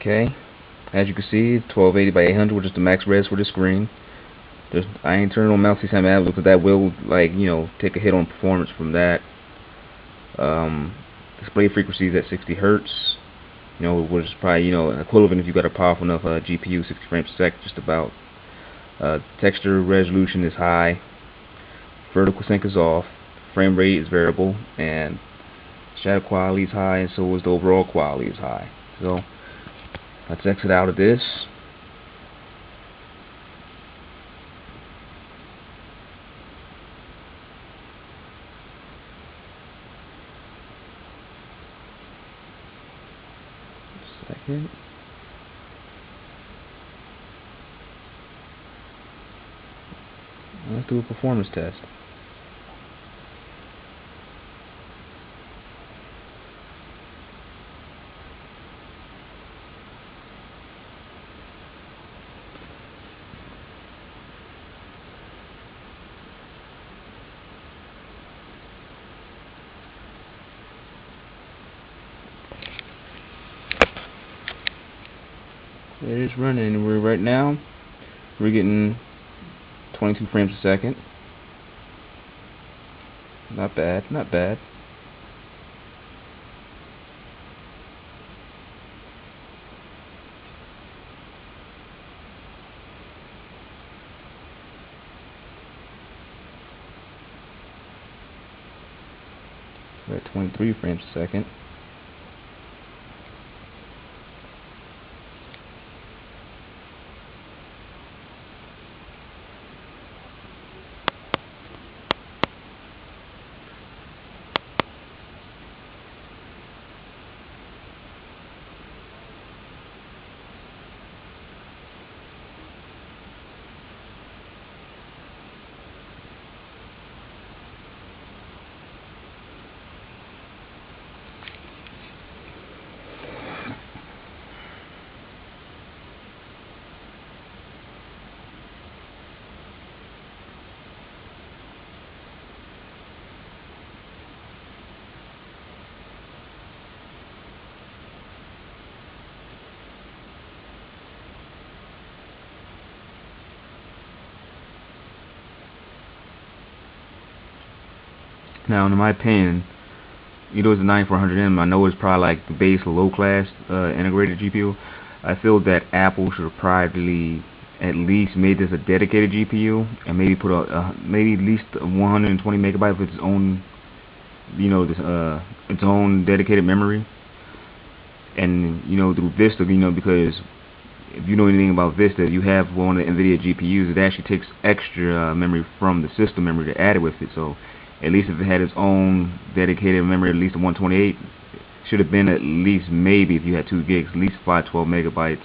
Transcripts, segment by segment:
Okay, as you can see, 1280 by 800, which is the max res for the screen. I ain't turning on mouse time ad because that will, like, take a hit on performance from that. Display frequency is at 60 hertz, which is probably, equivalent if you got a powerful enough GPU, 60 frames per second, just about. Texture resolution is high. Vertical sync is off. Frame rate is variable, and shadow quality is high, and so is the overall quality is high. So let's exit out of this. Second. Let's do a performance test. It is running, and right now we're getting 22 frames a second. Not bad, not bad. We're at 23 frames a second. Now, in my opinion, it's a 9400M. I know it's probably like the base low class integrated GPU. I feel that Apple should have probably at least made this a dedicated GPU and maybe put maybe at least 120 megabytes with its own, its own dedicated memory. And through Vista, because if you know anything about Vista, you have one of the NVIDIA GPUs. It actually takes extra memory from the system memory to add it with it. So at least if it had its own dedicated memory, at least a 128, should have been at least, maybe if you had 2 gigs, at least 512 megabytes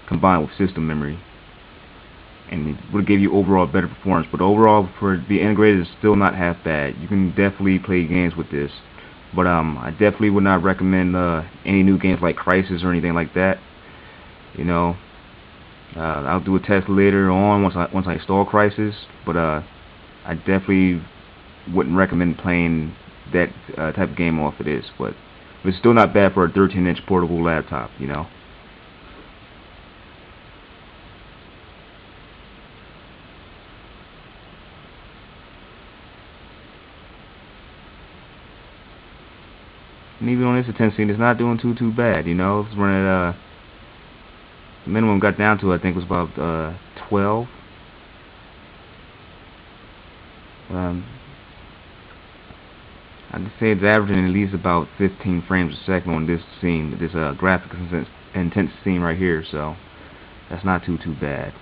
combined with system memory, and it would give you overall better performance. But overall, for the integrated, it's still not half bad. You can definitely play games with this, but I definitely would not recommend any new games like Crisis or anything like that. I'll do a test later on once I install Crisis, but I definitely wouldn't recommend playing that type of game off of this. But it's still not bad for a 13-inch portable laptop, And even on this intensity, it's not doing too bad, It's running at the minimum got down to, I think, was about 12. I'd say it's averaging at least about 15 frames a second on this scene, this graphic intense scene right here. So that's not too bad.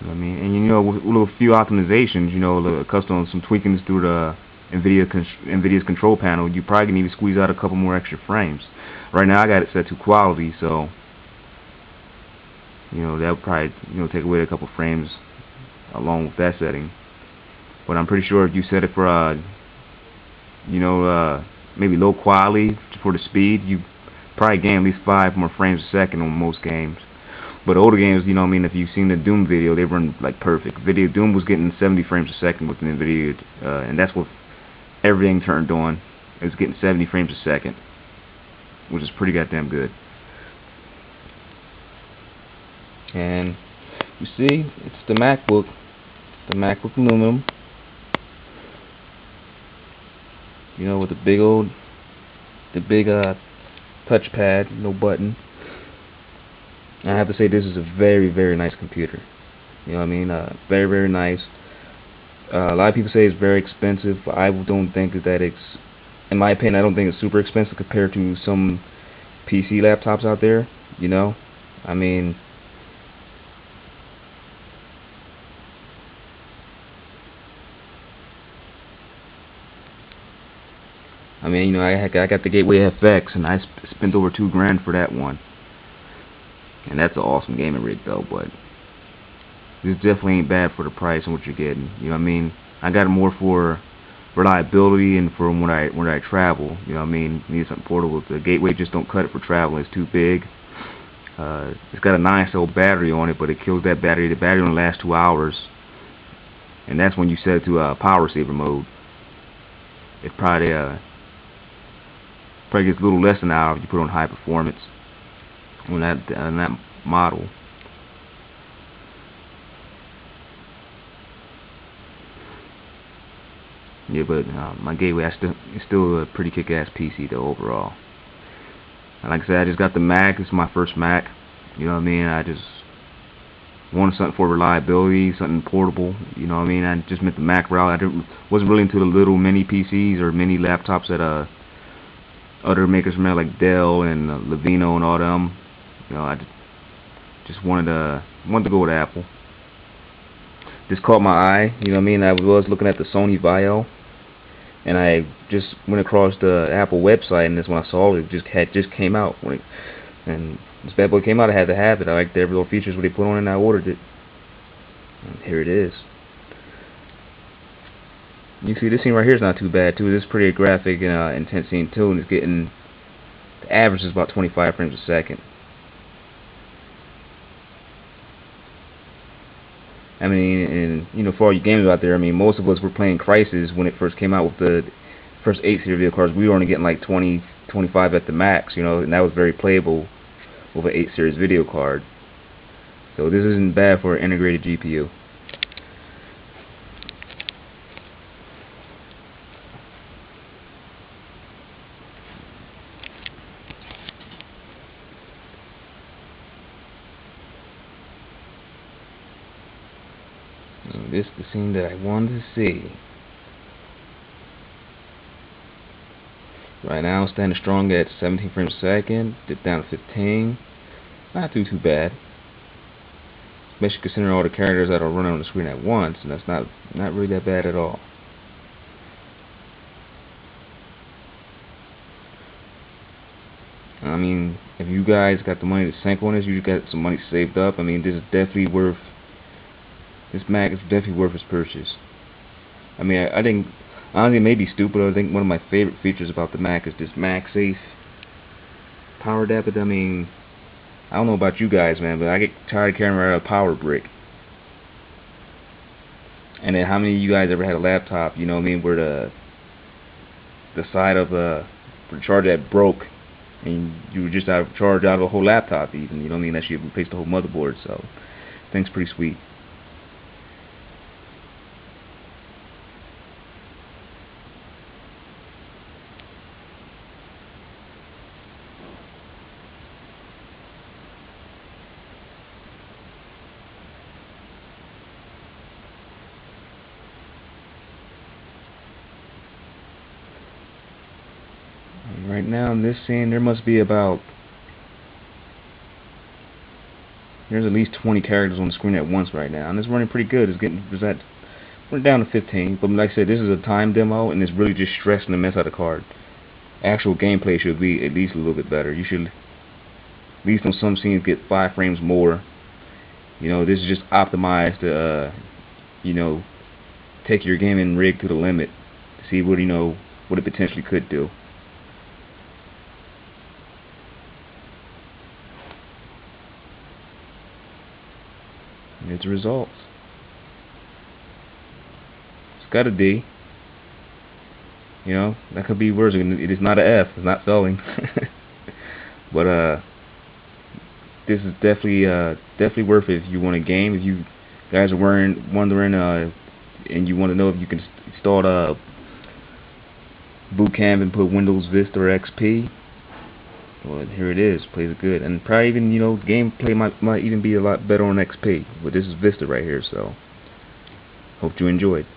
And with a few optimizations, custom some tweakings through the NVIDIA's control panel, you probably can even squeeze out a couple more extra frames. Right now I got it set to quality, so that would probably take away a couple frames along with that setting. But I'm pretty sure if you set it for maybe low quality for the speed, you probably gain at least 5 more frames a second on most games. But older games, you know what I mean, if you've seen the Doom video, they run like perfect. Doom was getting 70 frames a second with the NVIDIA, and that's with everything turned on. It was getting 70 frames a second, which is pretty goddamn good. And you see, it's the MacBook aluminum. You know, with the big touchpad, no button. And I have to say, this is a very, very nice computer. You know what I mean? Very, very nice. A lot of people say it's very expensive. I don't think that it's, in my opinion, I don't think it's super expensive compared to some PC laptops out there. You know, I mean, you know, I got the Gateway FX, and I spent over $2 grand for that one. And that's an awesome gaming rig though, but this definitely ain't bad for the price and what you're getting. You know what I mean? I got it more for reliability and for when I travel. You know what I mean? Need something portable. The Gateway just don't cut it for traveling. It's too big. It's got a 9-cell battery on it, but it kills that battery. The battery only lasts 2 hours, and that's when you set it to power saver mode. It probably gets a little less than an hour if you put it on high performance on that model. Yeah, but my Gateway, it's still a pretty kick-ass PC though overall. And like I said, I just got the Mac. It's my first Mac. You know what I mean? I just wanted something for reliability, something portable. You know what I mean? I just went the Mac route. Wasn't really into the little mini PCs or mini laptops that other makers from there, like Dell and Lenovo and all them. You know, I just wanted to go with Apple. This caught my eye. You know what I mean? I was looking at the Sony Vaio, and I just went across the Apple website, and that's when I saw it. It just came out. And this bad boy came out, I had to have it. I liked every little features what they put on it, and I ordered it. And here it is. You see, this scene right here is not too bad too. This is pretty graphic and intense scene too, and it's getting, the average is about 25 frames a second. I mean, and you know, for all you gamers out there, I mean, most of us were playing Crysis when it first came out with the first 8-series video cards. We were only getting like 20, 25 at the max, you know, and that was very playable with an 8-series video card. So this isn't bad for an integrated GPU. This is the scene that I wanted to see. Right now, standing strong at 17 frames a second. Dip down to 15. Not too bad. Especially considering all the characters that are running on the screen at once, and that's not really that bad at all. I mean, if you guys got the money to sink on this, you got some money saved up. I mean, this is definitely worth. This Mac is definitely worth its purchase. I mean, I think, honestly, it may be stupid. I think one of my favorite features about the Mac is this MagSafe power adapter. I mean, I don't know about you guys, man, but I get tired of carrying around a power brick. And then how many of you guys ever had a laptop, you know what I mean, where the side of the charger that broke, and you were just out of charge out of the whole laptop even, you know what I mean, that you replaced the whole motherboard. So I think it's pretty sweet. Right now in this scene, there must be about, there's at least 20 characters on the screen at once right now, and it's running pretty good. We're down to 15, but like I said, this is a time demo, and it's really just stressing the mess out of the card. Actual gameplay should be at least a little bit better. You should, at least on some scenes, get 5 frames more. You know, this is just optimized to, you know, take your gaming rig to the limit to see what, you know, what it potentially could do. here's the results. It's got a D. You know, that could be worse. It is not an F. It's not spelling. But this is definitely worth it if you want a game. If you guys are wondering and you want to know if you can start Boot Camp and put Windows Vista or XP, well, here it is. Plays it good, and probably even, you know, gameplay might even be a lot better on XP. But this is Vista right here, so hope you enjoyed.